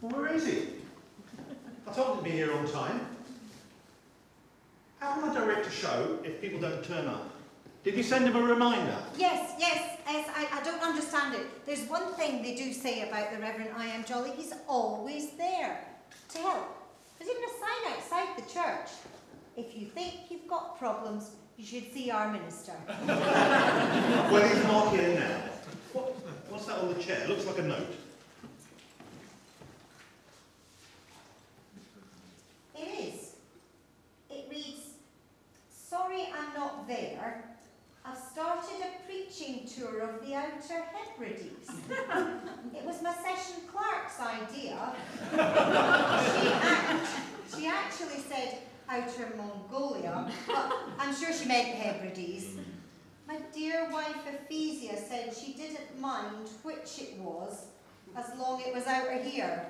Well, where is he? I told him to be here on time. How can I direct a show if people don't turn up? Did you send him a reminder? Yes, I don't understand it. There's one thing they do say about the Reverend I Am Jolly. He's always there to help. There's even a sign outside the church. If you think you've got problems, you should see our minister. Well, he's not here now. What's that on the chair? Looks like a note. It is. It reads, "Sorry I'm not there. I've started a preaching tour of the Outer Hebrides." It was my session clerk's idea. She actually said Outer Mongolia, but I'm sure she meant Hebrides. My dear wife Ephesia said she didn't mind which it was, as long it was outer here.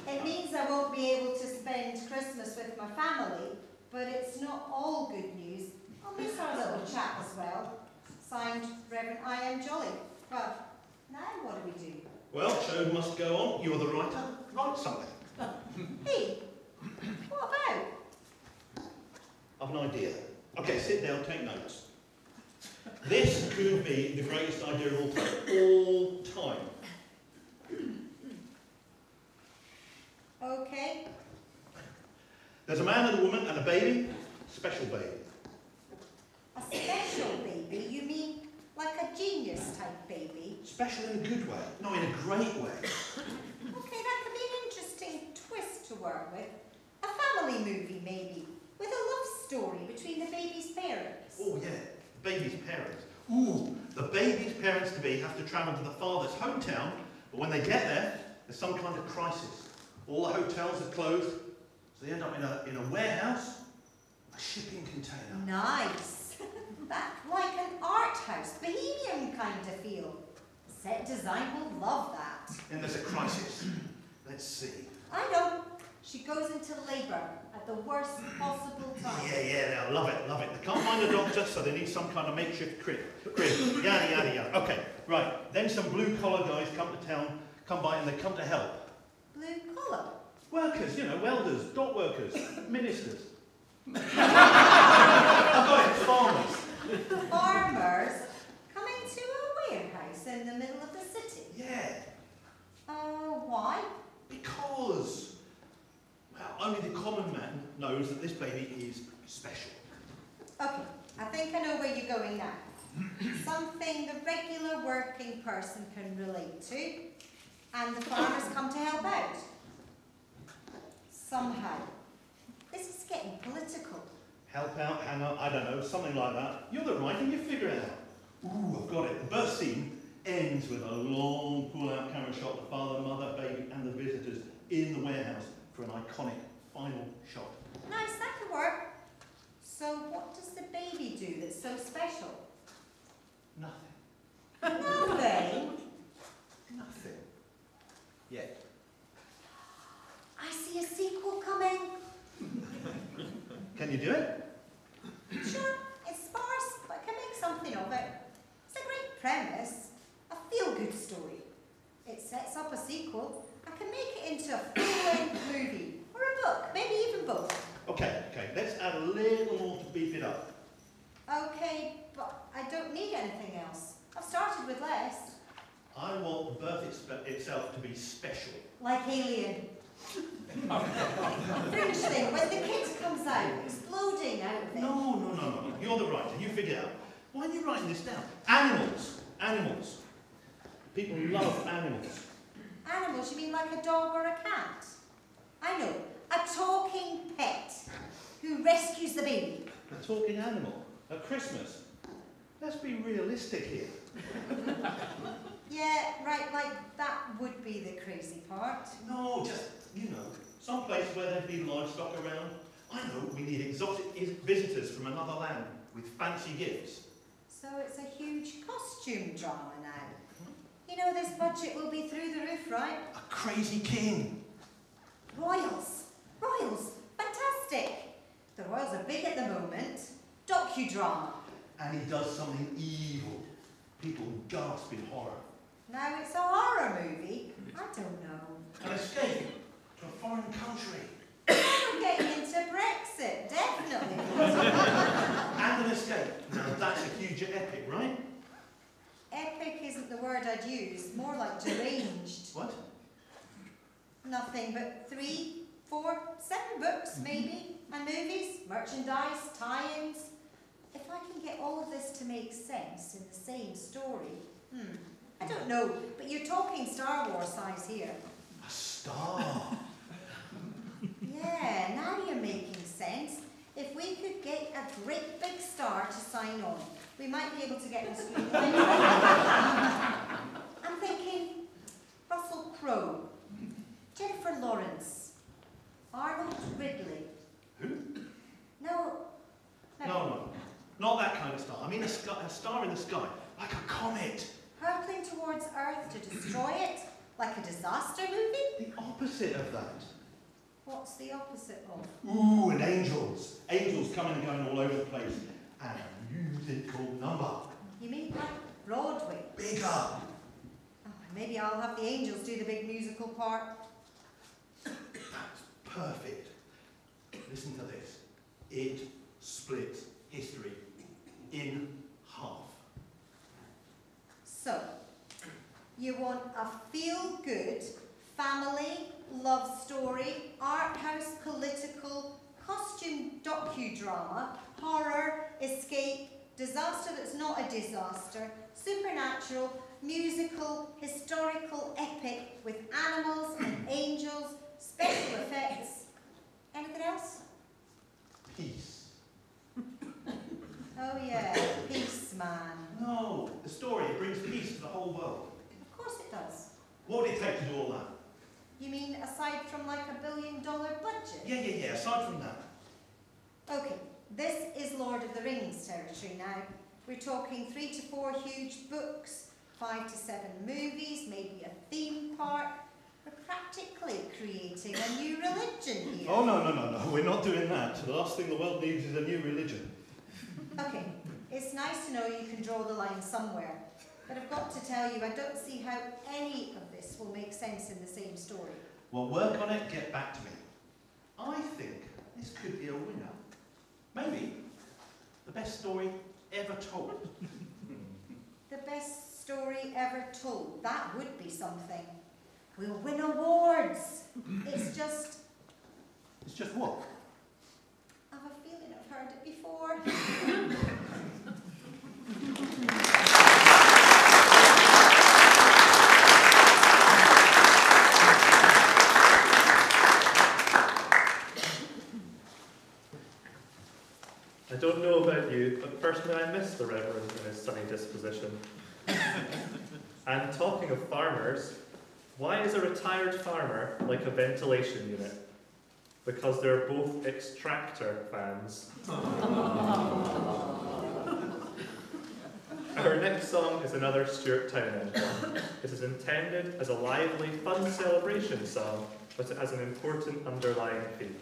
It means I won't be able to spend Christmas with my family, but it's not all good news. I'll miss our little chat as well. Signed, Reverend I Am Jolly. Well, now what do we do? Well, show must go on. You're the writer. Write something. Hey, what about? I've an idea. Okay, sit down, take notes. This could be the greatest idea of all time. Okay. There's a man and a woman and a baby. Special baby. A special baby? You mean like a genius type baby? Special in a good way. No, in a great way. Okay, that could be an interesting twist to work with. A family movie, maybe, with a love story between the baby's parents. Oh, yeah. The baby's parents. Ooh, the baby's parents-to-be have to travel to the father's hometown, but when they get there, there's some kind of crisis. All the hotels are closed, so they end up in a warehouse, a shipping container. Nice. That's like an art house, bohemian kind of feel. Set design will love that. Then there's a crisis. Let's see. I know. She goes into labour at the worst possible time. Yeah, they'll love it. They can't find a doctor, so they need some kind of makeshift crib. Yada, yada, yada. Okay, right. Then some blue-collar guys come to town, come by, and they come to help. Blue collar? Workers, welders, dock workers, ministers. I've got it, farmers. Farmers coming to a warehouse in the middle of the city? Yeah. Why? Because, well, only the common man knows that this baby is special. Okay, I think I know where you're going now. Something the regular working person can relate to, and the farmers come to help out. Somehow. This is getting political. Help out, hang out, I don't know, something like that. You're the writer, you figure it out. Ooh, I've got it. The birth scene ends with a long pull-out camera shot of the father, mother, baby, and the visitors in the warehouse for an iconic final shot. Nice, that could work. So what does the baby do that's so special? Nothing. Nothing? Nothing. Yet. I see a sequel coming. Can you do it? Sure, it's sparse, but I can make something of it. It's a great premise, a feel-good story. It sets up a sequel. I can make it into a full-length movie, or a book, maybe even both. Okay, let's add a little more to beef it up. Okay, but I don't need anything else. I've started with less. I want the birth itself to be special. Like Alien. Fringe thing, when the kid comes out, exploding out of it. No. You're the writer, you figure it out. Why are you writing this down? Animals. People love animals. Animals? You mean like a dog or a cat? I know. A talking pet who rescues the baby. A talking animal at Christmas. Let's be realistic here. Yeah, right, like that would be the crazy part. No, just, some place where there'd be livestock around. I know, we need exotic visitors from another land with fancy gifts. So it's a huge costume drama now. This budget will be through the roof, right? A crazy king. Royals, fantastic. The royals are big at the moment. Docudrama. And he does something evil. People gasp in horror. Now it's a horror movie? I don't know. An escape to a foreign country. We're getting into Brexit, definitely. And an escape. Now that's a huge epic, right? Epic isn't the word I'd use, more like deranged. What? Nothing but 3, 4, 7 books, maybe, and movies, merchandise, tie-ins. If I can get all of this to make sense in the same story, I don't know, but you're talking Star Wars size here. A star. Yeah, now you're making sense. If we could get a great big star to sign on, we might be able to get a screen. I'm thinking Russell Crowe, Jennifer Lawrence, Arnold Ridley. Who? No. No. Not that kind of star. I mean a star in the sky, like a comet. Hurtling towards Earth to destroy it, like a disaster movie? The opposite of that. What's the opposite of? Ooh, and angels. Angels coming and going all over the place. And a musical number. You mean like Broadway? Bigger. Oh, maybe I'll have the angels do the big musical part. That's perfect. Listen to this. It splits history in half. So, you want a feel-good, family, love story, art house political, costume docudrama, horror, escape, disaster that's not a disaster, supernatural, musical, historical, epic, with animals and angels, special effects. Anything else? Peace. Oh yeah, peace, man. No, the story brings peace to the whole world. Of course it does. What would it take to do all that? You mean aside from like $1 billion budget? Yeah. Aside from that. Okay, this is Lord of the Rings territory now. We're talking 3 to 4 huge books, 5 to 7 movies, maybe a theme park. We're practically creating a new religion here. Oh, no. We're not doing that. The last thing the world needs is a new religion. Okay, it's nice to know you can draw the line somewhere. But I've got to tell you, I don't see how any of this will make sense in the same story. Well, work on it, get back to me. I think this could be a winner. Maybe the best story ever told. The best story ever told. That would be something. We'll win awards. It's just... It's just what? I have a feeling I've heard it before. I don't know about you, but personally I miss the Reverend and his sunny disposition. And talking of farmers, why is a retired farmer like a ventilation unit? Because they're both extractor fans. Our next song is another Stuart Townend one. It is intended as a lively, fun celebration song, but it has an important underlying theme.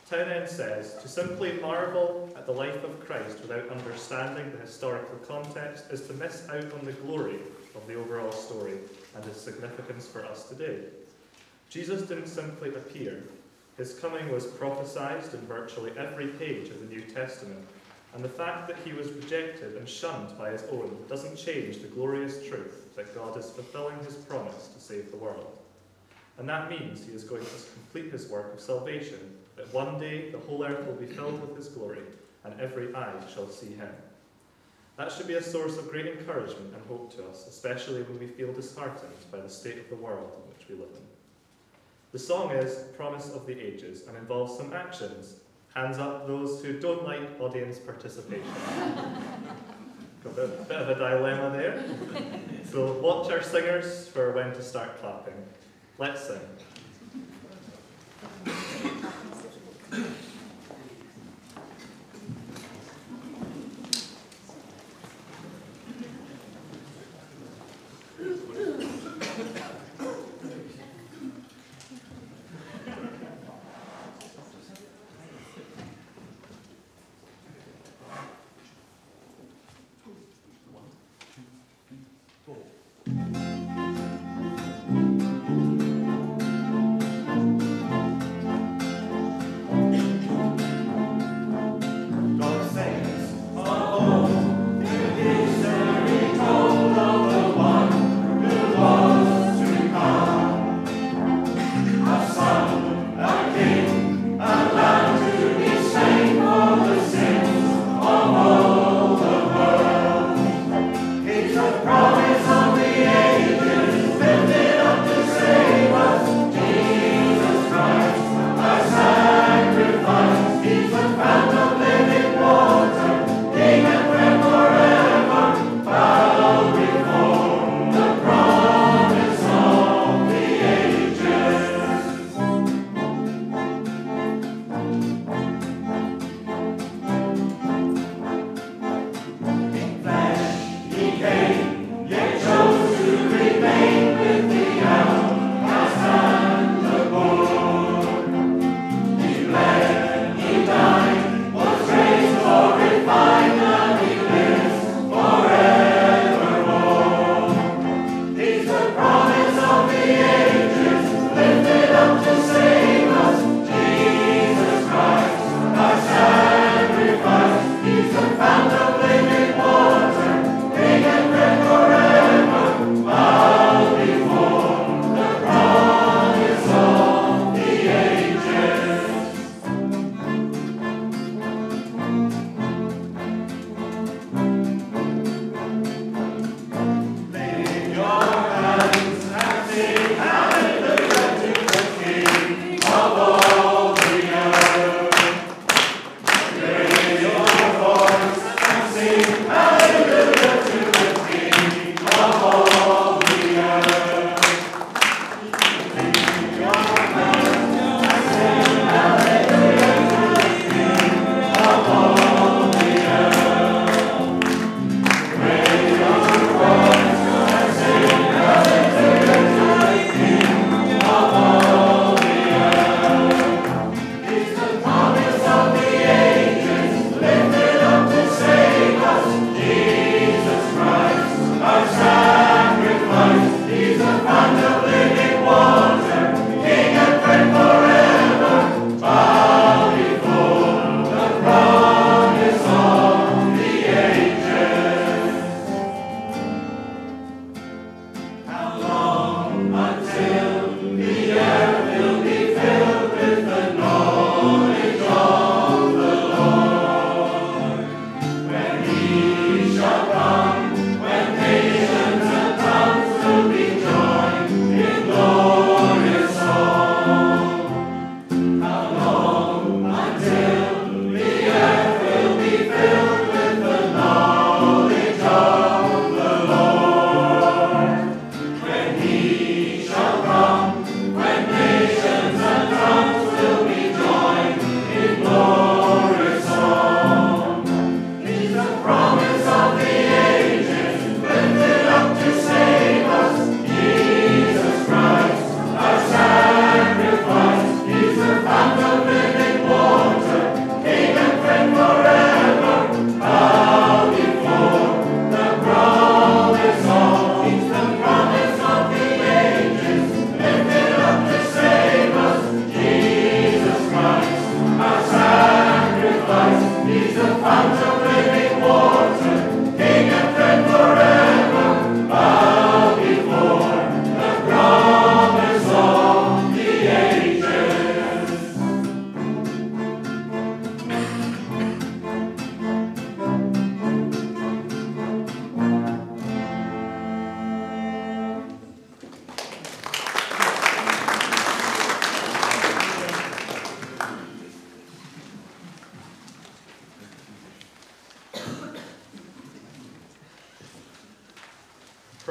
Townend says, to simply marvel at the life of Christ without understanding the historical context is to miss out on the glory of the overall story and its significance for us today. Jesus didn't simply appear. His coming was prophesied in virtually every page of the New Testament, and the fact that he was rejected and shunned by his own doesn't change the glorious truth that God is fulfilling his promise to save the world. And that means he is going to complete his work of salvation, that one day the whole earth will be filled with his glory, and every eye shall see him. That should be a source of great encouragement and hope to us, especially when we feel disheartened by the state of the world in which we live in. The song is Promise of the Ages and involves some actions. Hands up those who don't like audience participation. Got a bit of a dilemma there. So watch our singers for when to start clapping. Let's sing. Four.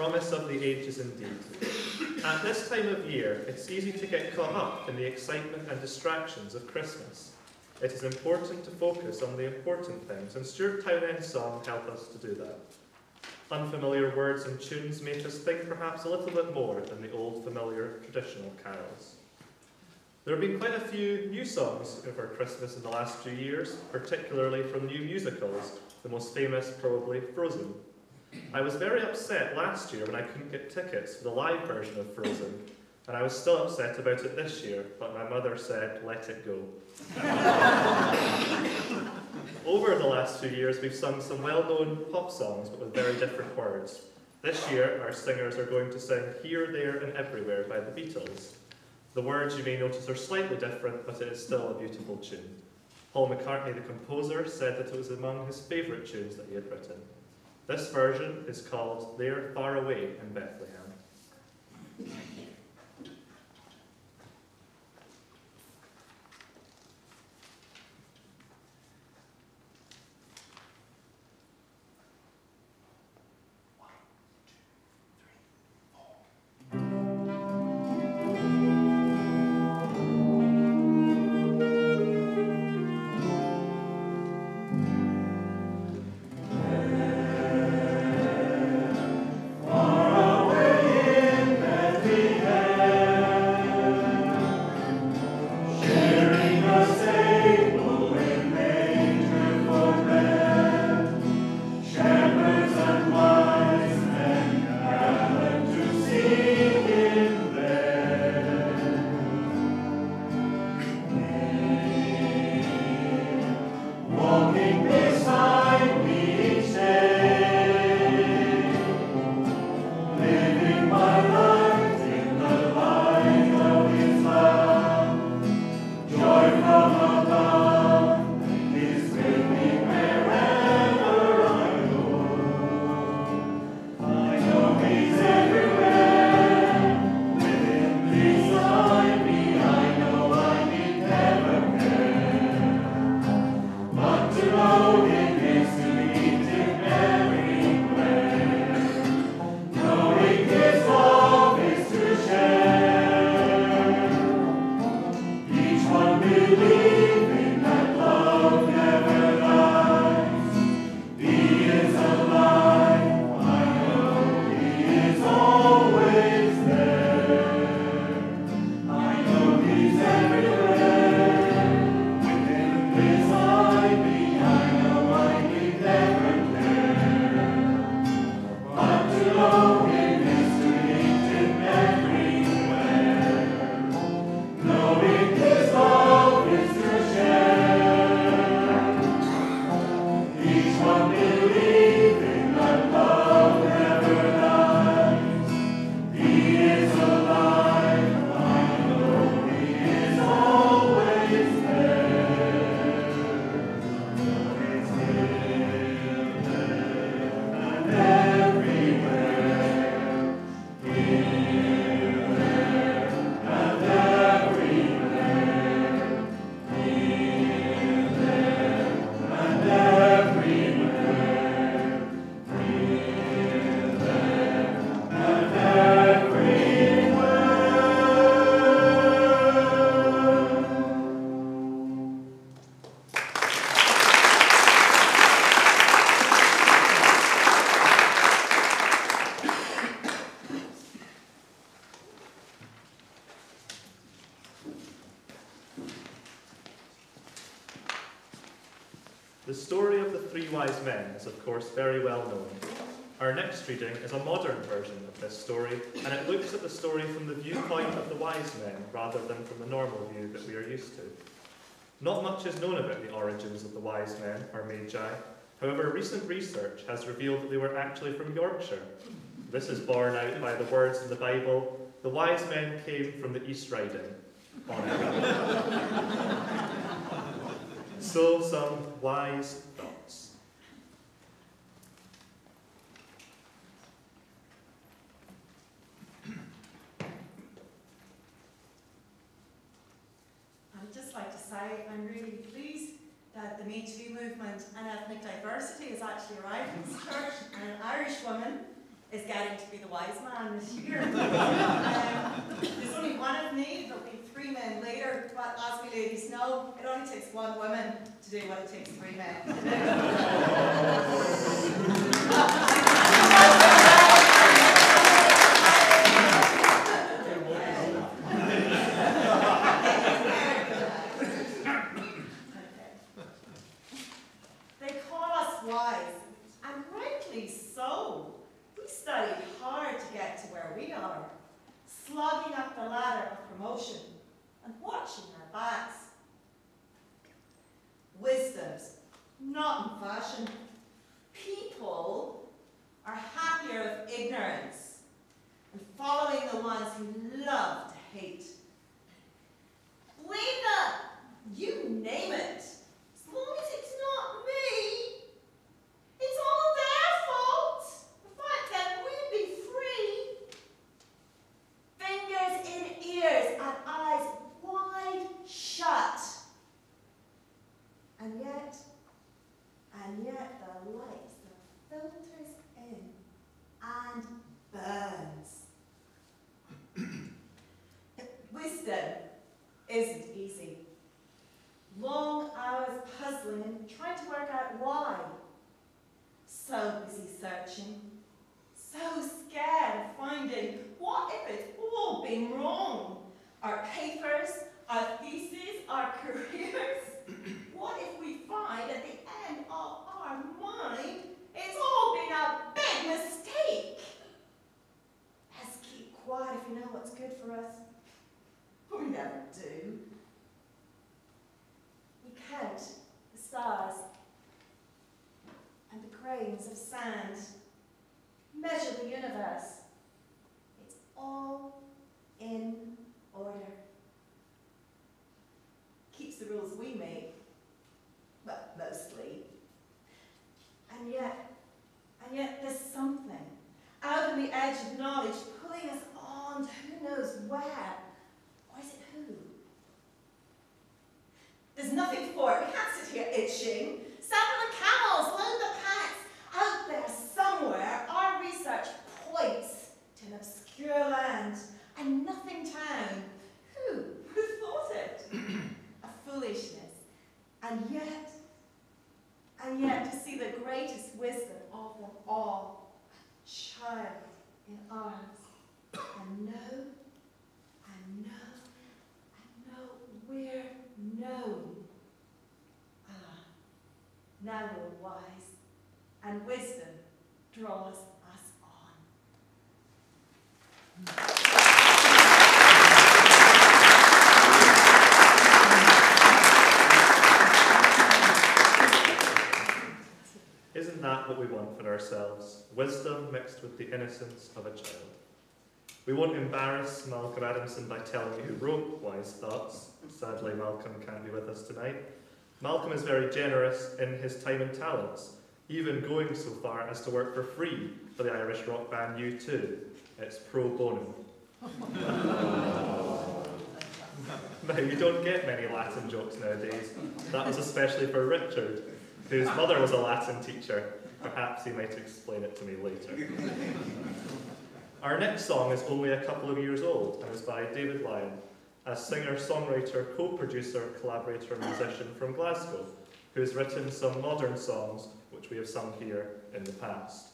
promise of the ages indeed. At this time of year, it's easy to get caught up in the excitement and distractions of Christmas. It is important to focus on the important things, and Stuart Townend's song helps us to do that. Unfamiliar words and tunes make us think perhaps a little bit more than the old familiar traditional carols. There have been quite a few new songs over Christmas in the last few years, particularly from new musicals, the most famous probably Frozen. I was very upset last year when I couldn't get tickets for the live version of Frozen, and I was still upset about it this year, but my mother said, let it go. Over the last few years, we've sung some well-known pop songs, but with very different words. This year, our singers are going to sing Here, There and Everywhere by the Beatles. The words, you may notice, are slightly different, but it is still a beautiful tune. Paul McCartney, the composer, said that it was among his favourite tunes that he had written. This version is called There Far Away in Bethlehem. The story of the three wise men is of course very well known. Our next reading is a modern version of this story, and it looks at the story from the viewpoint of the wise men rather than from the normal view that we are used to. Not much is known about the origins of the wise men, or magi. However, recent research has revealed that they were actually from Yorkshire. This is borne out by the words in the Bible, the wise men came from the East Riding. On it. So, some wise thoughts. I'd just like to say I'm really pleased that the Me Too movement and ethnic diversity has actually arrived in this church, and an Irish woman is getting to be the wise man this year. There's only one of me, there'll be 3 men later, but as we ladies know, it only takes 1 woman to do what it takes 3 men to do. They call us wise, and rightly so. We studied hard to get to where we are, slogging up the ladder of promotion and watching our backs. Wisdom's not in fashion. People are happier with ignorance and following the ones who love to hate. Lena, you name it. As long as it's not me, it's all their fault. If I then we'd be free. Fingers in ears and eyes wide shut. And yet the light that filters in and burns. Wisdom isn't easy. Long hours puzzling and trying to work out why. So busy searching, so scared of finding what if it's all been wrong. Our papers, our theses, our careers. What if we find at the end of our mind it's all been a big mistake? Let's keep quiet if you know what's good for us. We never do. We count the stars and the grains of sand, measure the universe. It's all in order. Keeps the rules we make, well, mostly. And yet there's something out on the edge of knowledge pulling us on to who knows where. Or is it who? There's nothing for it. We can't sit here itching. Saddle the camels, load the packs. Out there somewhere, our research points to an obscure land, a nothing town. Who thought it? A foolishness. And yet to see the greatest wisdom of them all, a child in arms, and know we're known. Now we're wise, and wisdom draws us on. Isn't that what we want for ourselves? Wisdom mixed with the innocence of a child. We won't embarrass Malcolm Adamson by telling you who wrote Wise Thoughts. Sadly, Malcolm can't be with us tonight. Malcolm is very generous in his time and talents, even going so far as to work for free for the Irish rock band U2. It's pro bono. Now, you don't get many Latin jokes nowadays. That was especially for Richard, whose mother was a Latin teacher. Perhaps he might explain it to me later. Our next song is only a couple of years old and is by David Lyon, a singer, songwriter, co-producer, collaborator, and musician from Glasgow, who has written some modern songs which we have sung here in the past.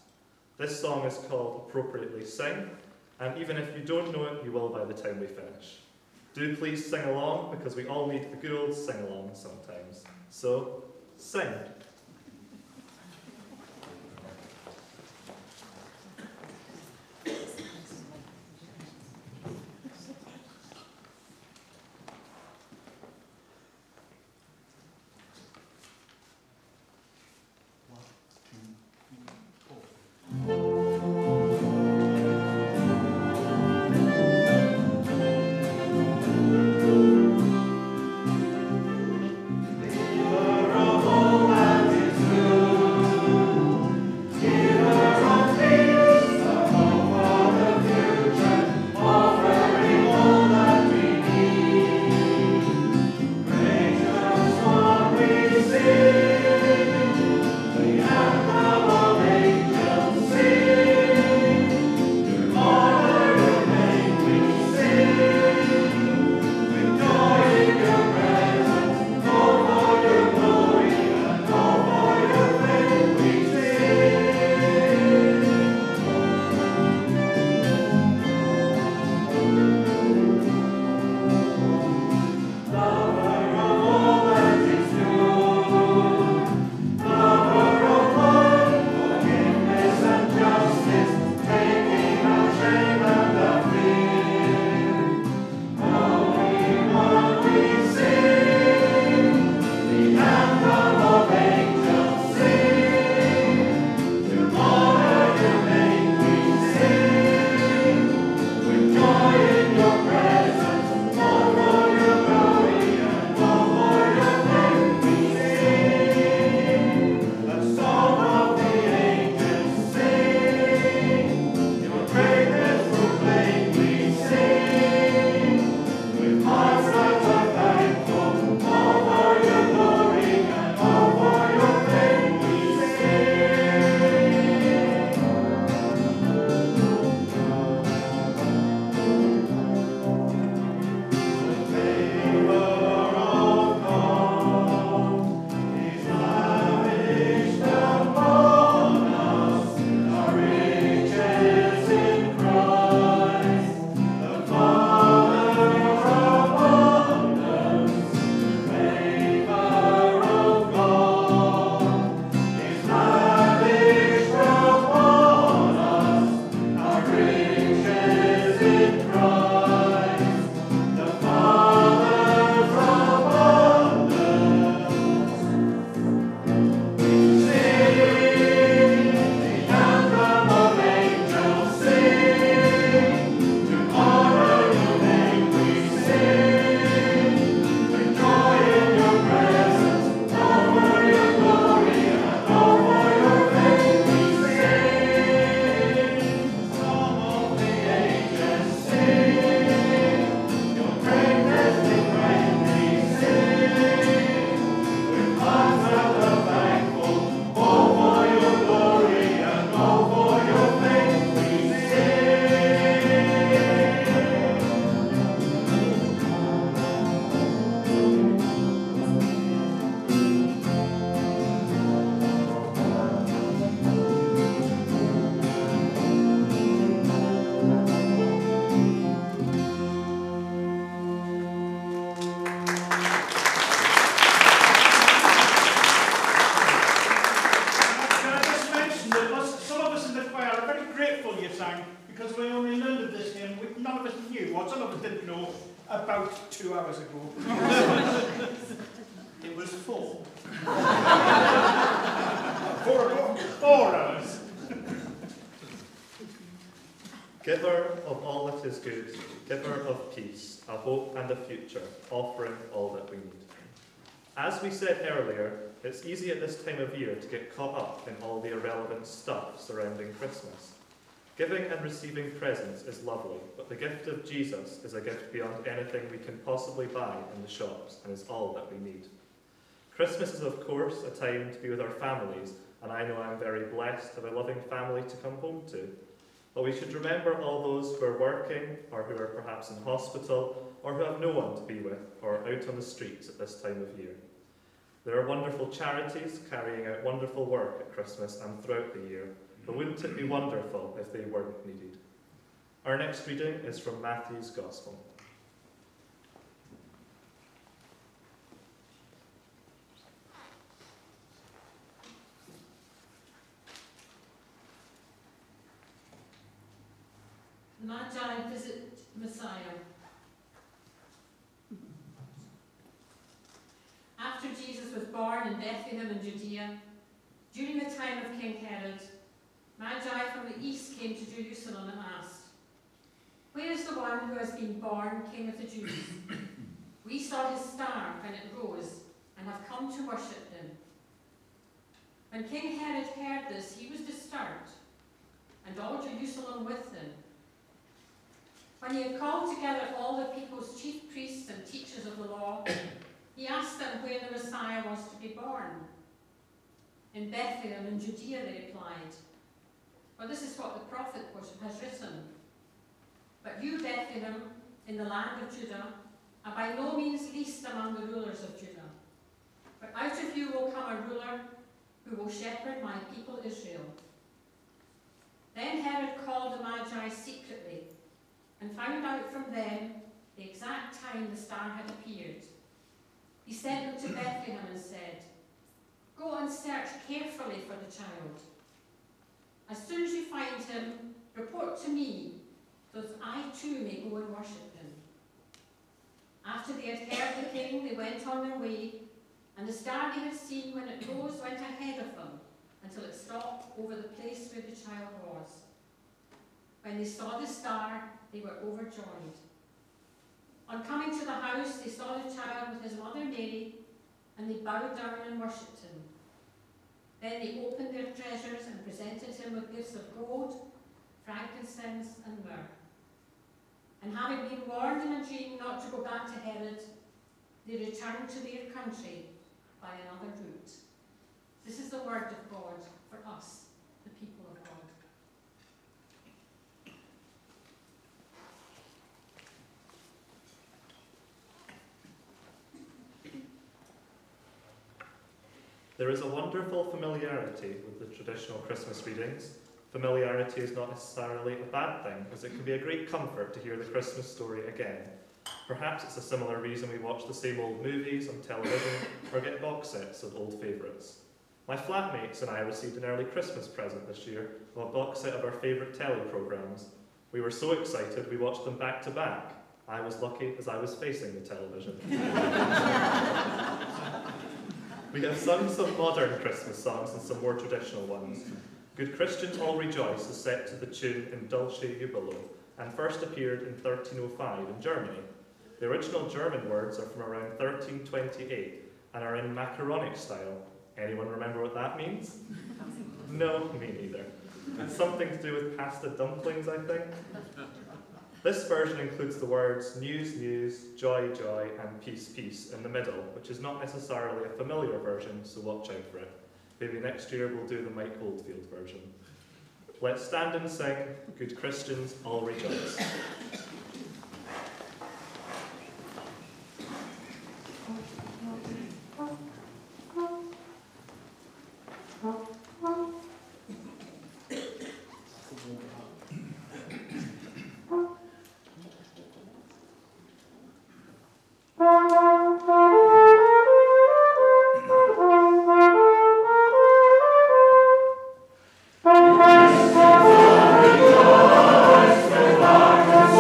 This song is called Appropriately Sing, and even if you don't know it, you will by the time we finish. Do please sing along, because we all need a good old sing-along sometimes. So, sing. River of all none of us knew, or some of us didn't know, about 2 hours ago. It was 4. 4 o'clock, 4 hours. Giver of all that is good, giver of peace, a hope and a future, offering all that we need. As we said earlier, it's easy at this time of year to get caught up in all the irrelevant stuff surrounding Christmas. Giving and receiving presents is lovely, but the gift of Jesus is a gift beyond anything we can possibly buy in the shops and is all that we need. Christmas is, of course, a time to be with our families, and I know I'm very blessed to have a loving family to come home to. But we should remember all those who are working, or who are perhaps in hospital, or who have no one to be with, or out on the streets at this time of year. There are wonderful charities carrying out wonderful work at Christmas and throughout the year, but wouldn't it be wonderful if they weren't needed? Our next reading is from Matthew's Gospel. The Magi visit Messiah. After Jesus was born in Bethlehem in Judea, during the time of King Herod, Magi from the east came to Jerusalem and asked, "Where is the one who has been born King of the Jews? We saw his star when it rose and have come to worship him." When King Herod heard this, he was disturbed, and all Jerusalem with him. When he had called together all the people's chief priests and teachers of the law, he asked them where the Messiah was to be born. "In Bethlehem in Judea," they replied. "For this is what the prophet has written. But you, Bethlehem, in the land of Judah, are by no means least among the rulers of Judah. For out of you will come a ruler who will shepherd my people Israel." Then Herod called the Magi secretly and found out from them the exact time the star had appeared. He sent them to Bethlehem and said, "Go and search carefully for the child. As soon as you find him, report to me, so that I too may go and worship him." After they had heard the king, they went on their way, and the star they had seen when it rose went ahead of them until it stopped over the place where the child was. When they saw the star, they were overjoyed. On coming to the house, they saw the child with his mother Mary, and they bowed down and worshipped him. Then they opened their treasures and presented him with gifts of gold, frankincense, and myrrh. And having been warned in a dream not to go back to Herod, they returned to their country by another route. This is the word of God for us, the people of God. There is a wonderful familiarity with the traditional Christmas readings. Familiarity is not necessarily a bad thing, as it can be a great comfort to hear the Christmas story again. Perhaps it's a similar reason we watch the same old movies on television or get box sets of old favourites. My flatmates and I received an early Christmas present this year of a box set of our favourite telly programmes. We were so excited we watched them back to back. I was lucky as I was facing the television. We have sung some modern Christmas songs and some more traditional ones. Good Christians All Rejoice is set to the tune In Dulce Jubilo and first appeared in 1305 in Germany. The original German words are from around 1328 and are in macaronic style. Anyone remember what that means? No, me neither. It's something to do with pasta dumplings, I think. This version includes the words news, news, joy, joy, and peace, peace in the middle, which is not necessarily a familiar version, so watch out for it. Maybe next year we'll do the Mike Oldfield version. Let's stand and sing, Good Christians All Rejoice. Rejoice,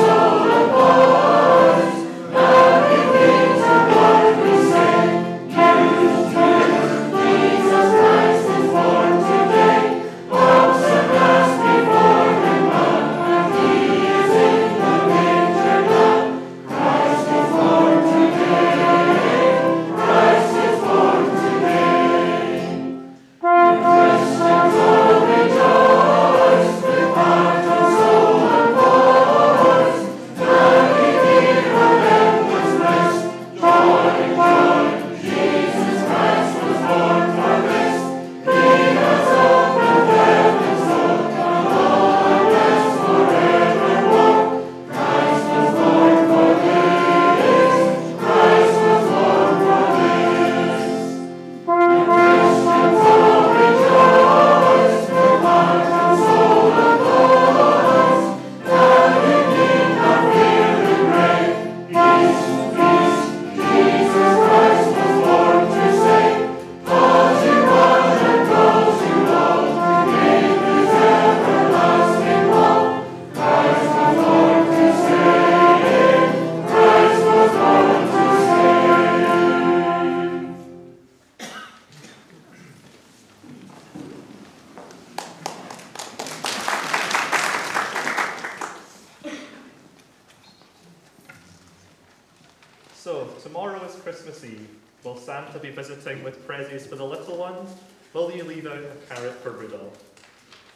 So, tomorrow is Christmas Eve. Will Santa be visiting with presents for the little ones? Will you leave out a carrot for Rudolph?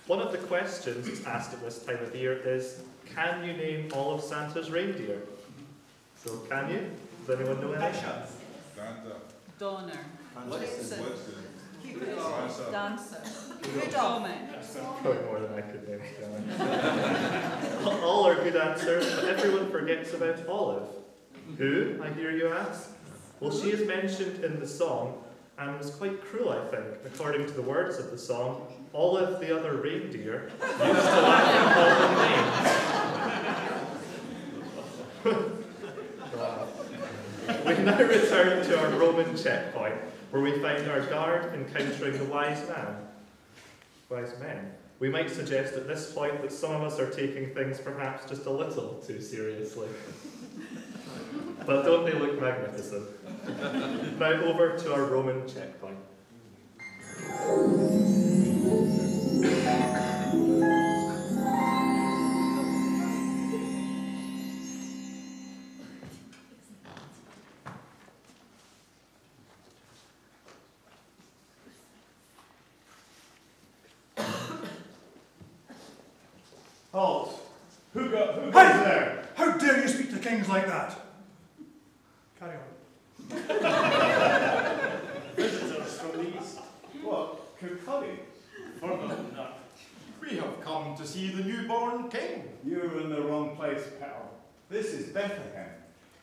One of the questions asked at this time of year is, can you name all of Santa's reindeer? So, can you? Does anyone know any? Santa. Donner. Blitzen. Cupid. Dancer. Dancer. Rudolph. Probably more than I could name. All are good answers, but everyone forgets about Olive. Who, I hear you ask? Well, she is mentioned in the song and was quite cruel, I think. According to the words of the song, Olive the other reindeer used to laugh and call them names. We now return to our Roman checkpoint, where we find our guard encountering the wise men. We might suggest at this point that some of us are taking things perhaps just a little too seriously. But don't they look magnificent? Now over to our Roman checkpoint. Halt! Who goes there? How dare you speak to kings like that? Carry on. Visitors from the east. What? Kirkcaldy? Further than that. We have come to see the newborn king. You're in the wrong place, pal. This is Bethlehem.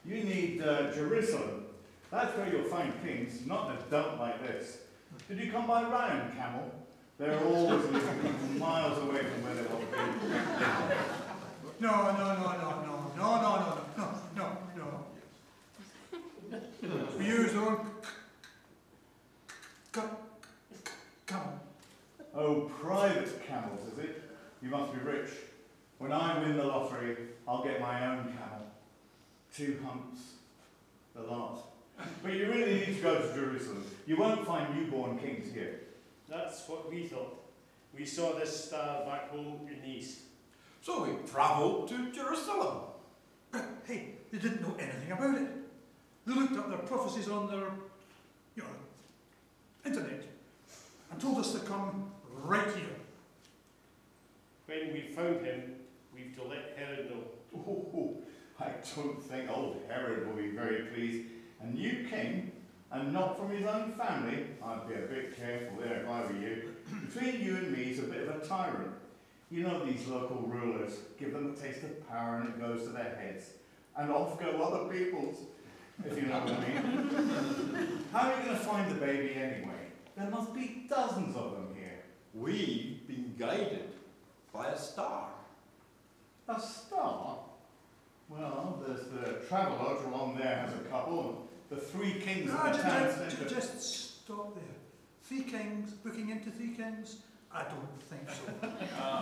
You need Jerusalem. That's where you'll find kings, not in a dump like this. Did you come by Ryan, camel? They're always living miles away from where they want to be. No. We use our own camel. Oh, private camels, is it? You must be rich. When I win the lottery, I'll get my own camel. 2 humps. The lot. But you really need to go to Jerusalem. You won't find newborn kings here. That's what we thought. We saw this star back home in the east. So we travelled to Jerusalem. But hey, they didn't know anything about it. They looked up their prophecies on their, internet and told us to come right here. When we found him, we've to let Herod know. Oh, I don't think old Herod will be very pleased. A new king, and not from his own family. I'd be a bit careful there if I were you. Between you and me, he's a bit of a tyrant. You know these local rulers, give them a taste of power and it goes to their heads. And off go other people's, if you know what I mean. How are you going to find the baby anyway? There must be dozens of them here. We've been guided by a star. A star? Well, there's the Travelodge along there has a couple, and the 3 kings of the town centre. Just stop there. 3 kings, booking into 3 kings? I don't think so.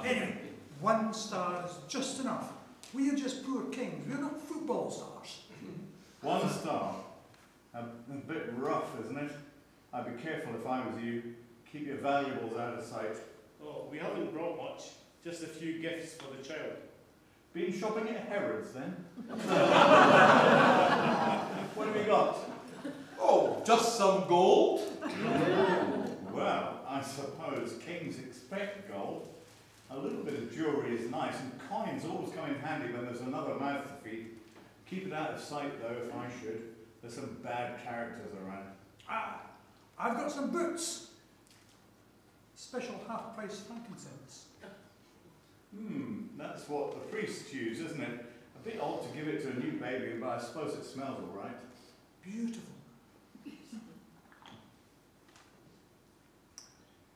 Anyway, 1 star is just enough. We are just poor kings. We're not football stars. 1 star. A bit rough, isn't it? I'd be careful if I was you. Keep your valuables out of sight. Oh, we haven't brought much. Just a few gifts for the child. Been shopping at Harrods then? What have you got? Oh, just some gold. Well, I suppose kings expect gold. A little bit of jewellery is nice, and coins always come in handy when there's another mouth to feed. Keep it out of sight, though, if I should. There's some bad characters around. I've got some boots. Special half-price frankincense. That's what the priests use, isn't it? A bit odd to give it to a new baby, but I suppose it smells all right. Beautiful.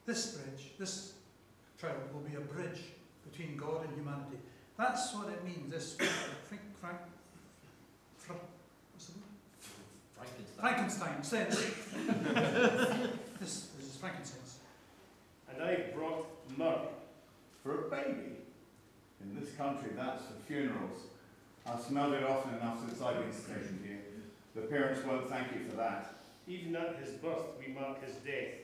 This trial will be a bridge between God and humanity. That's what it means, this Frankenstein sense. This is frankincense. And I brought myrrh. For a baby? In this country, that's for funerals. I've smelled it often enough since I've been stationed here. The parents won't thank you for that. Even at his birth, we mark his death.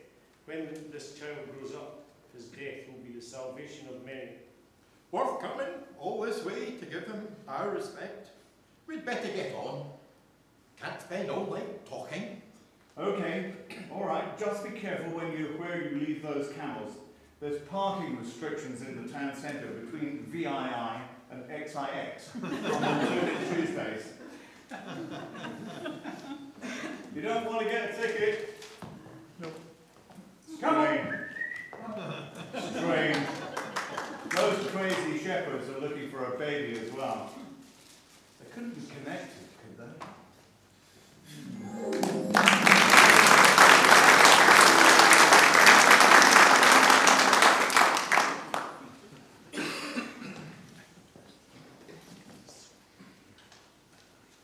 When this child grows up, his death will be the salvation of many. Worth coming all this way to give him our respect. We'd better get on. Can't spend all night talking. Okay, all right, just be careful where you leave those camels. There's parking restrictions in the town centre between VII and XIX on Monday and Tuesdays. You don't want to get a ticket? No. Strange. Strange. Those crazy shepherds are looking for a baby as well. They couldn't be connected, could they?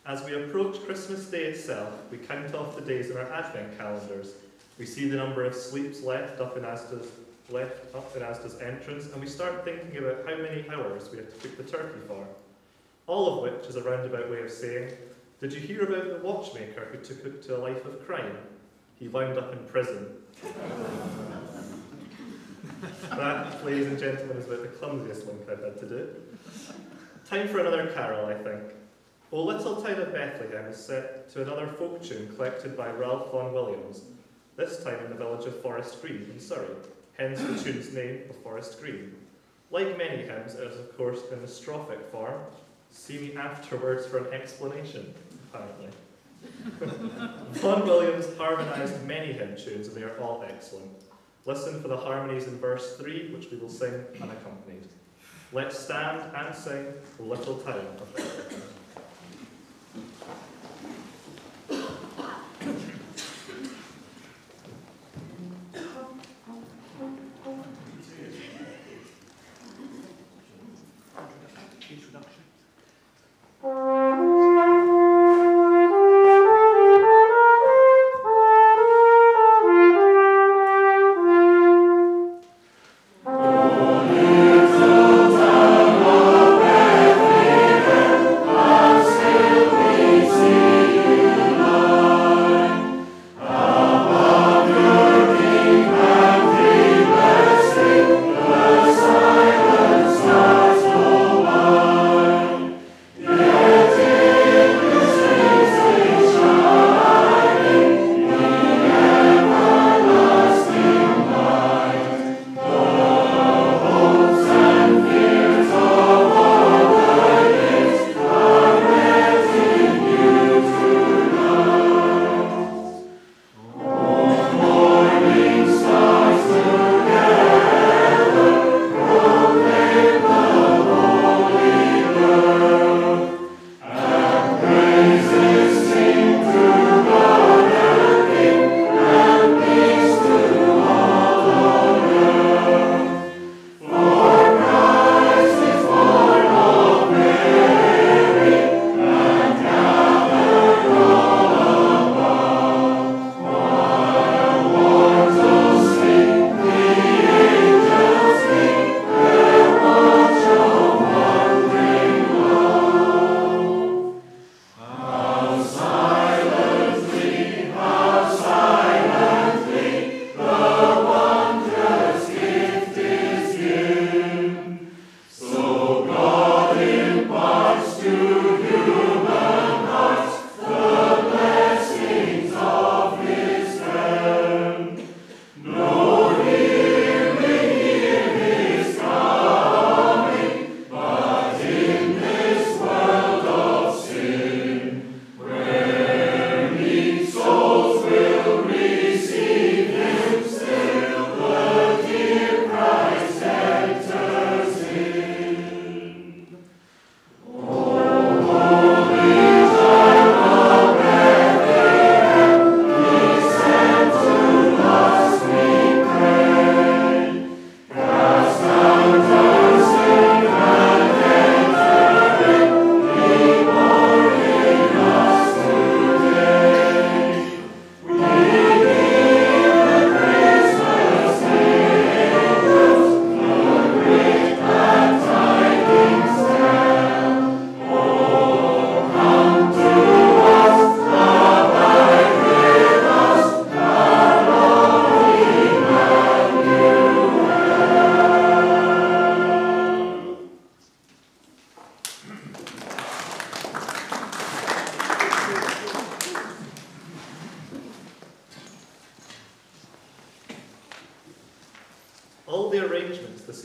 As we approach Christmas Day itself, we count off the days in our Advent calendars. We see the number of sleeps left up in Asda's entrance, and we start thinking about how many hours we have to cook the turkey for. All of which is a roundabout way of saying, did you hear about the watchmaker who took it to a life of crime? He wound up in prison. That, ladies and gentlemen, is about the clumsiest link I've had to do. Time for another carol, I think. O Little Town of Bethlehem is set to another folk tune collected by Ralph Vaughan Williams, this time in the village of Forest Green in Surrey, hence the tune's name of Forest Green. Like many hymns, it is of course in the strophic form. See me afterwards for an explanation, apparently. Vaughan Williams harmonised many hymn tunes and they are all excellent. Listen for the harmonies in verse 3, which we will sing unaccompanied. Let's stand and sing O Little Town of Bethlehem. O little town of Bethlehem,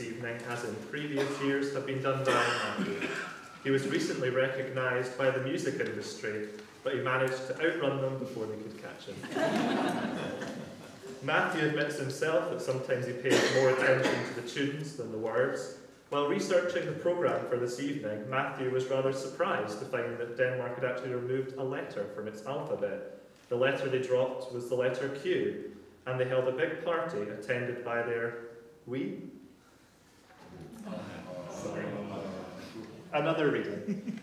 this evening, as in previous years, have been done by Matthew. He was recently recognised by the music industry, but he managed to outrun them before they could catch him. Matthew admits himself that sometimes he pays more attention to the tunes than the words. While researching the programme for this evening, Matthew was rather surprised to find that Denmark had actually removed a letter from its alphabet. The letter they dropped was the letter Q, and they held a big party attended by their Sorry. Another reading.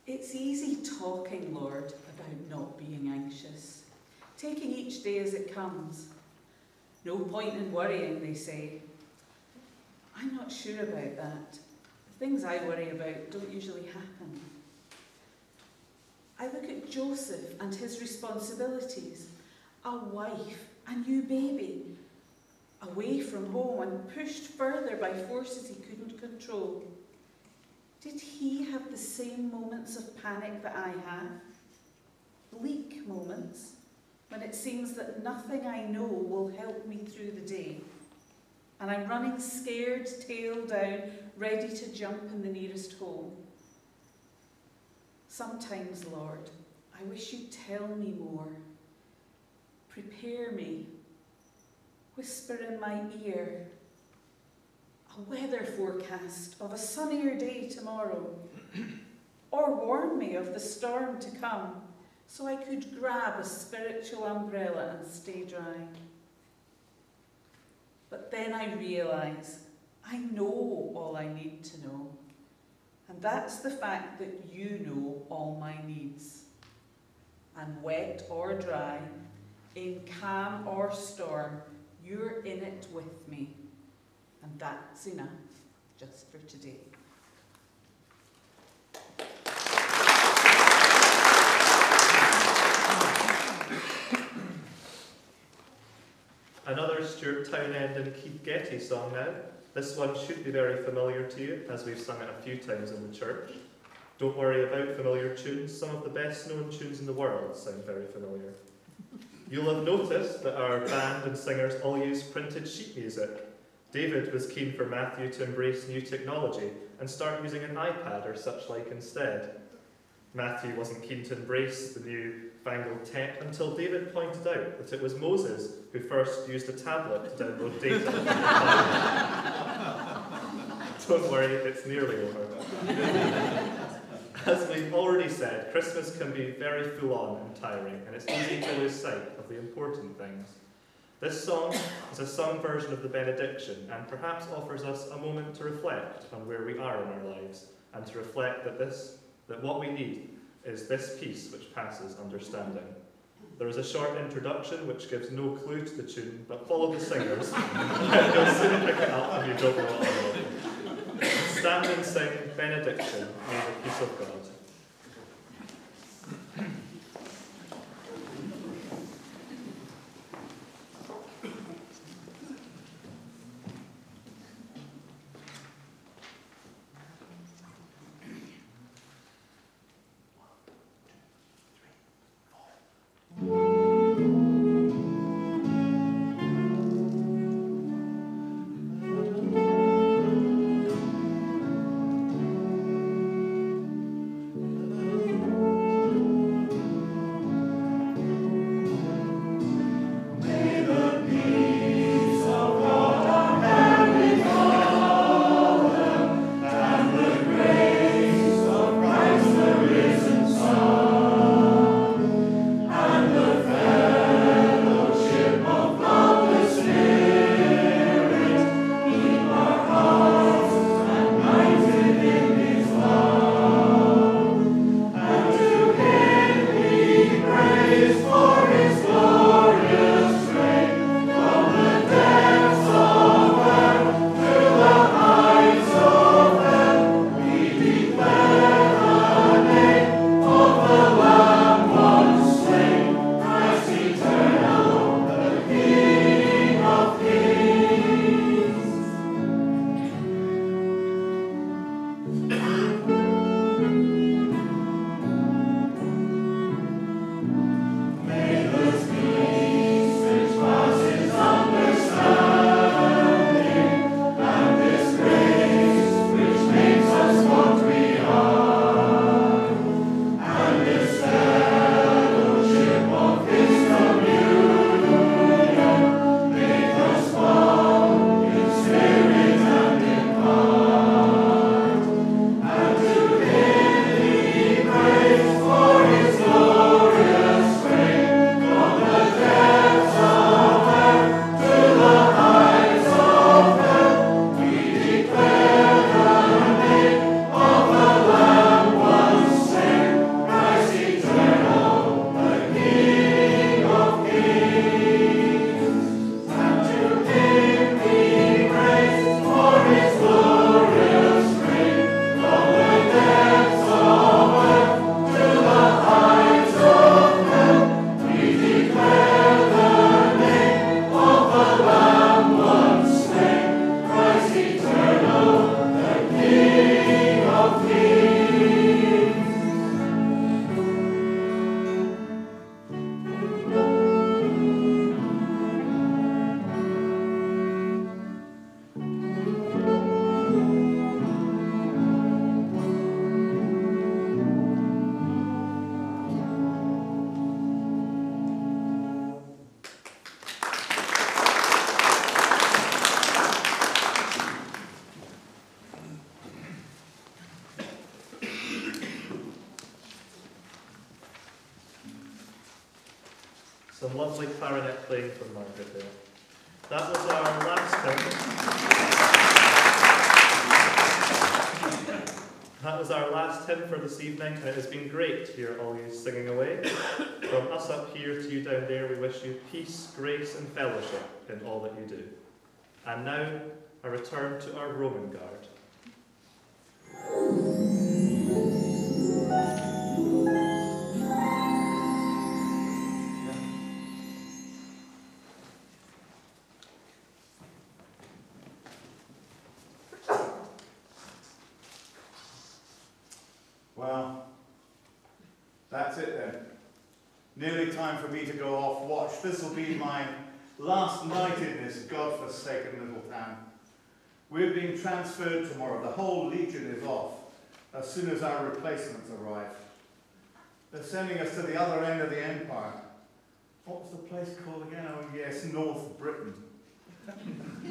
It's easy talking, Lord, about not being anxious, taking each day as it comes. No point in worrying, they say. I'm not sure about that. The things I worry about don't usually happen. I look at Joseph and his responsibilities, a wife, a new baby, away from home and pushed further by forces he couldn't control. Did he have the same moments of panic that I have? Bleak moments, when it seems that nothing I know will help me through the day, and I'm running scared, tail down, ready to jump in the nearest home. Sometimes, Lord, I wish you'd tell me more. Prepare me. Whisper in my ear. A weather forecast of a sunnier day tomorrow. Or warn me of the storm to come, so I could grab a spiritual umbrella and stay dry. But then I realise I know all I need to know. And that's the fact that you know all my needs. And wet or dry, in calm or storm, you're in it with me. And that's enough, just for today. Another Stuart Townend and Keith Getty song now. This one should be very familiar to you, as we've sung it a few times in the church. Don't worry about familiar tunes. Some of the best known tunes in the world sound very familiar. You'll have noticed that our band and singers all use printed sheet music. David was keen for Matthew to embrace new technology and start using an iPad or such like instead. Matthew wasn't keen to embrace the new fangled tech until David pointed out that it was Moses who first used a tablet to download data. Don't worry, it's nearly over. As we've already said, Christmas can be very full-on and tiring, and it's easy to lose sight of the important things. This song is a sung version of the benediction and perhaps offers us a moment to reflect on where we are in our lives and to reflect that what we need is this peace which passes understanding. There is a short introduction which gives no clue to the tune, but follow the singers and you'll soon pick it up and you don't know what it is. Stand and sing benediction, may the peace of God. Some lovely clarinet playing from Margaret there. That was our last hymn. That was our last hymn for this evening, and it has been great to hear all you singing away. From us up here to you down there, we wish you peace, grace and fellowship in all that you do. And now, a return to our Roman Guard. Well, that's it then. Nearly time for me to go off watch. This will be my last night in this godforsaken little town. We're being transferred tomorrow. The whole legion is off as soon as our replacements arrive. They're sending us to the other end of the empire. What was the place called again? Oh yes, North Britain.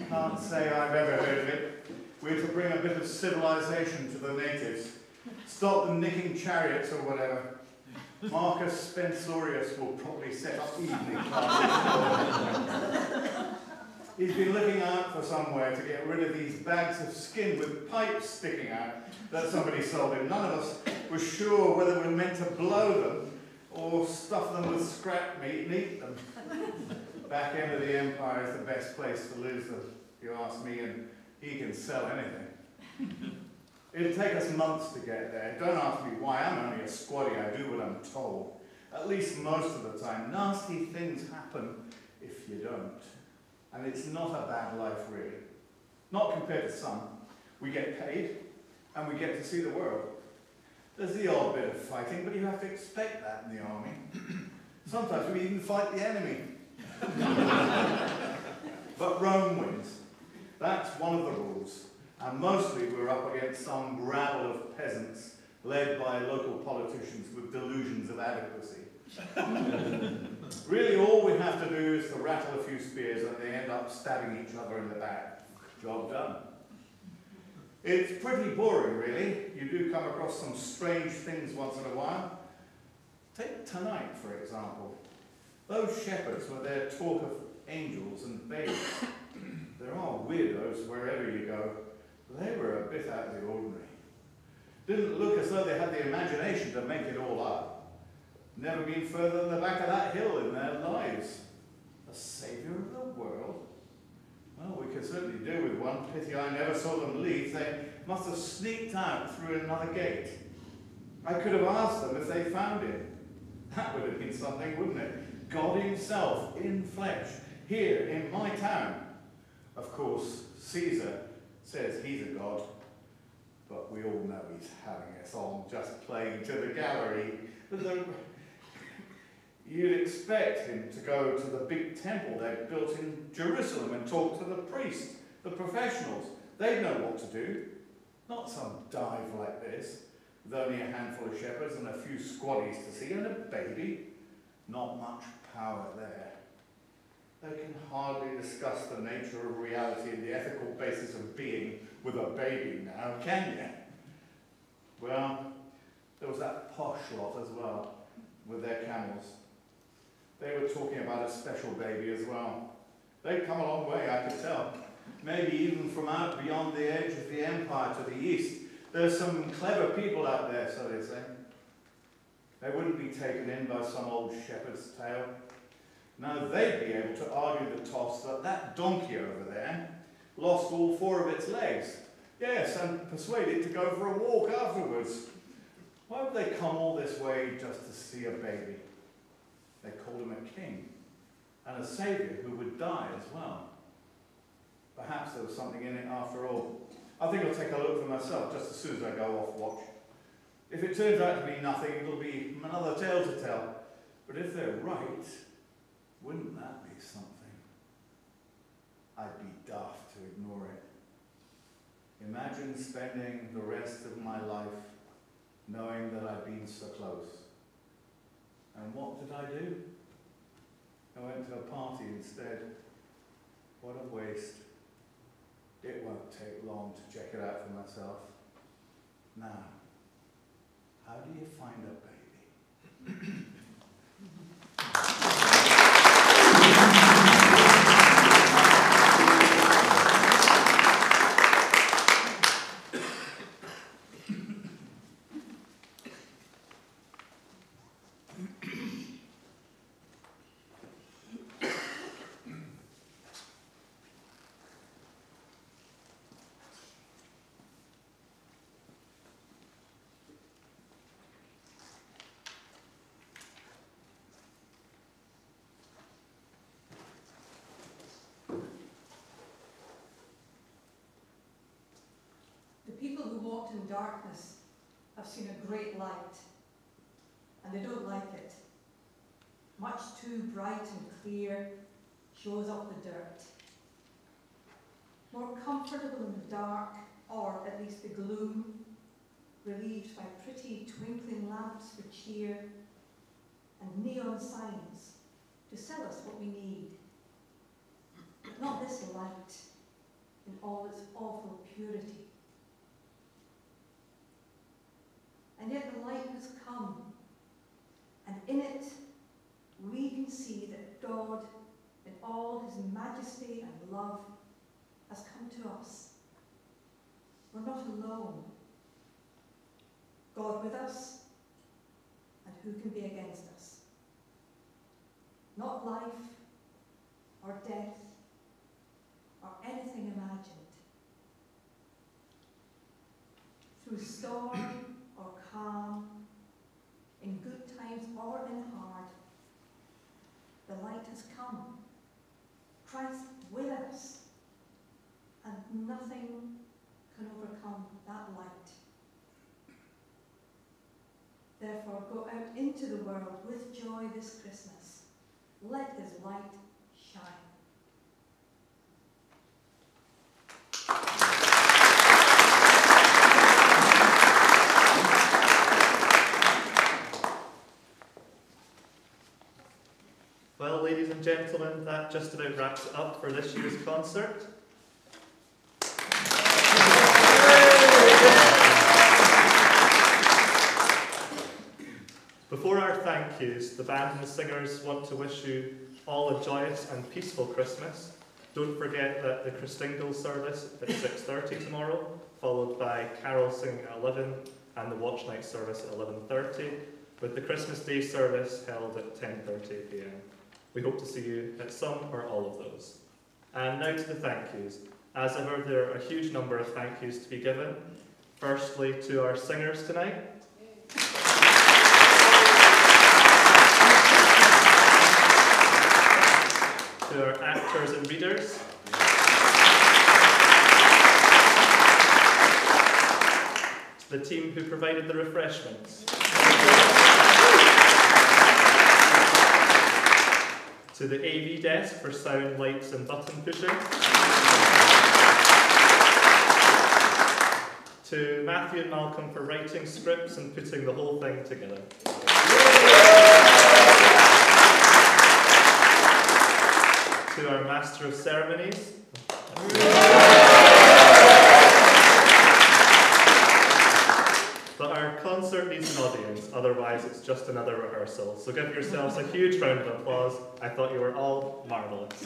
Can't say I've ever heard of it. We're to bring a bit of civilization to the natives. Stop them nicking chariots or whatever. Marcus Spensorius will probably set up evening classes. He's been looking out for somewhere to get rid of these bags of skin with pipes sticking out that somebody sold him. None of us were sure whether we were meant to blow them or stuff them with scrap meat and eat them. Back end of the empire is the best place to lose them, if you ask me, and he can sell anything. It'll take us months to get there. Don't ask me why. I'm only a squaddy. I do what I'm told. At least most of the time. Nasty things happen if you don't. And it's not a bad life, really. Not compared to some. We get paid, and we get to see the world. There's the odd bit of fighting, but you have to expect that in the army. Sometimes we even fight the enemy. But Rome wins. That's one of the rules. And mostly we're up against some rabble of peasants led by local politicians with delusions of adequacy. Really, all we have to do is to rattle a few spears and they end up stabbing each other in the back. Job done. It's pretty boring, really. You do come across some strange things once in a while. Take tonight, for example. Those shepherds were there talk of angels and babes. There are weirdos wherever you go. They were a bit out of the ordinary. Didn't look as though they had the imagination to make it all up. Never been further than the back of that hill in their lives. A saviour of the world? Well, we could certainly do with one. Pity I never saw them leave. They must have sneaked out through another gate. I could have asked them if they found him. That would have been something, wouldn't it? God himself in flesh, here in my town. Of course, Caesar says he's a god, but we all know he's having us on, just playing to the gallery. You'd expect him to go to the big temple they've built in Jerusalem and talk to the priests, the professionals. They know what to do. Not some dive like this, with only a handful of shepherds and a few squaddies to see, and a baby. Not much power there. They can hardly discuss the nature of reality and the ethical basis of being with a baby now, can you? Well, there was that posh lot as well, with their camels. They were talking about a special baby as well. They'd come a long way, I could tell. Maybe even from out beyond the edge of the empire to the east. There's some clever people out there, so they say. They wouldn't be taken in by some old shepherd's tale. Now they'd be able to argue the toss that that donkey over there lost all 4 of its legs. Yes, and persuade it to go for a walk afterwards. Why would they come all this way just to see a baby? They called him a king and a saviour who would die as well. Perhaps there was something in it after all. I think I'll take a look for myself just as soon as I go off watch. If it turns out to be nothing, it'll be another tale to tell. But if they're right, wouldn't that be something? I'd be daft to ignore it. Imagine spending the rest of my life knowing that I'd been so close. And what did I do? I went to a party instead. What a waste. It won't take long to check it out for myself. Now, how do you find a baby? walked in darkness have seen a great light, and they don't like it. Much too bright and clear shows up the dirt. More comfortable in the dark, or at least the gloom, relieved by pretty twinkling lamps for cheer and neon signs to sell us what we need. But not this light in all its awful purity. And yet the light has come, and in it we can see that God, in all his majesty and love, has come to us. We're not alone. God with us, and who can be against us? Not life, or death, or anything imagined. Through storm or calm, in good times or in hard, the light has come. Christ with us, and nothing can overcome that light. Therefore, go out into the world with joy this Christmas. Let his light shine. Well, ladies and gentlemen, that just about wraps it up for this year's concert. Before our thank yous, the band and the singers want to wish you all a joyous and peaceful Christmas. Don't forget that the Christingle service at 6:30 tomorrow, followed by carol singing at 11 and the watch night service at 11:30, with the Christmas Day service held at 10:30 p.m. We hope to see you at some or all of those. And now to the thank yous. As ever, there are a huge number of thank yous to be given. Firstly, to our singers tonight. To our actors and readers. To the team who provided the refreshments. To the AV desk for sound, lights and button pushing. To Matthew and Malcolm for writing scripts and putting the whole thing together. To our Master of Ceremonies. But our concert needs an audience, otherwise it's just another rehearsal. So give yourselves a huge round of applause. I thought you were all marvellous.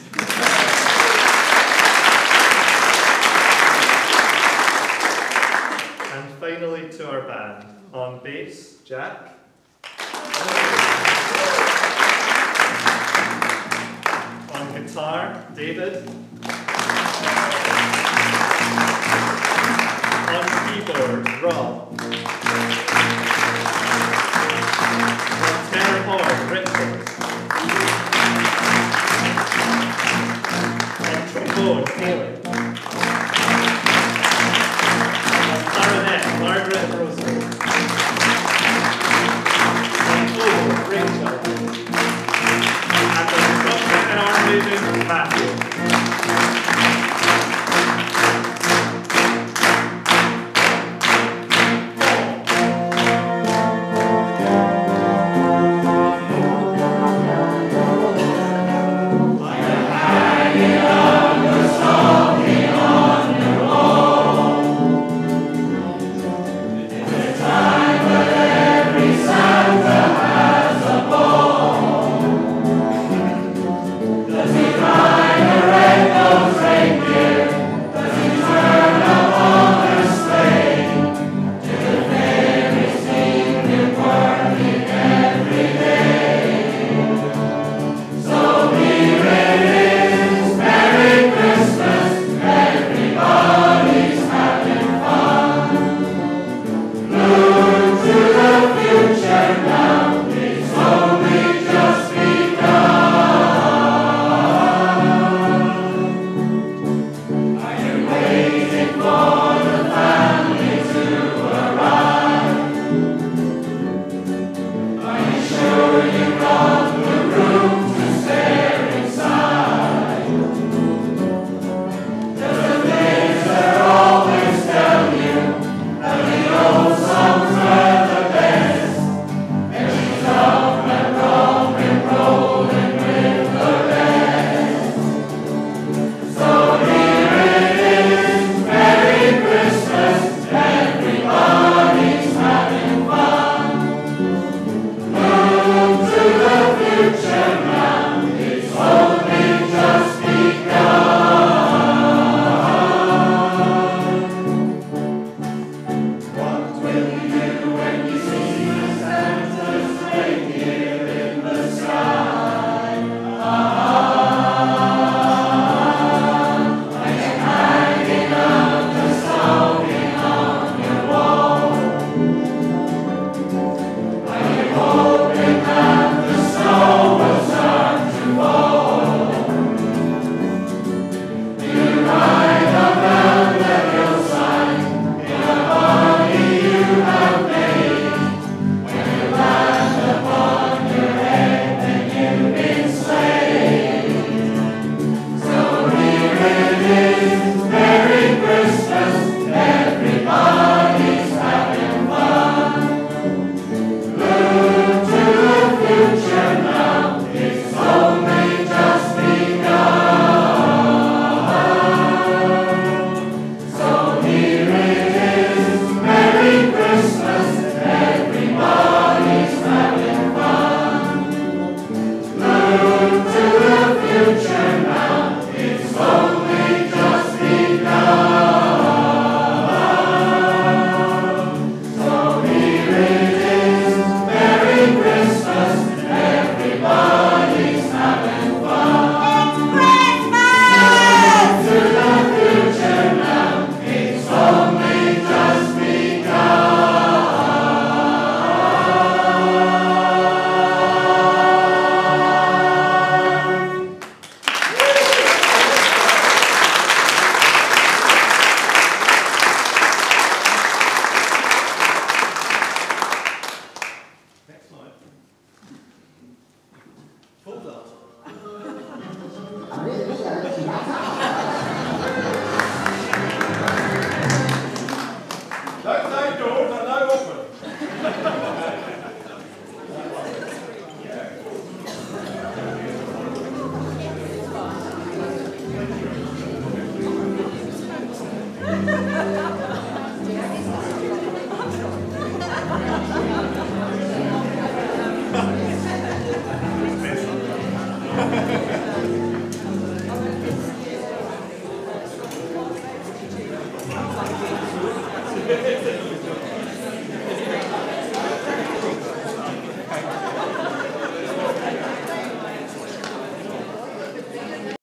And finally to our band. On bass, Jack. On guitar, David. On keyboard, Rob. On tenor horn, Richard. On trombone, Haley. On clarinet, Margaret and Rosie. On oboe, Rachel. And on trumpet and arm moving, Matthew.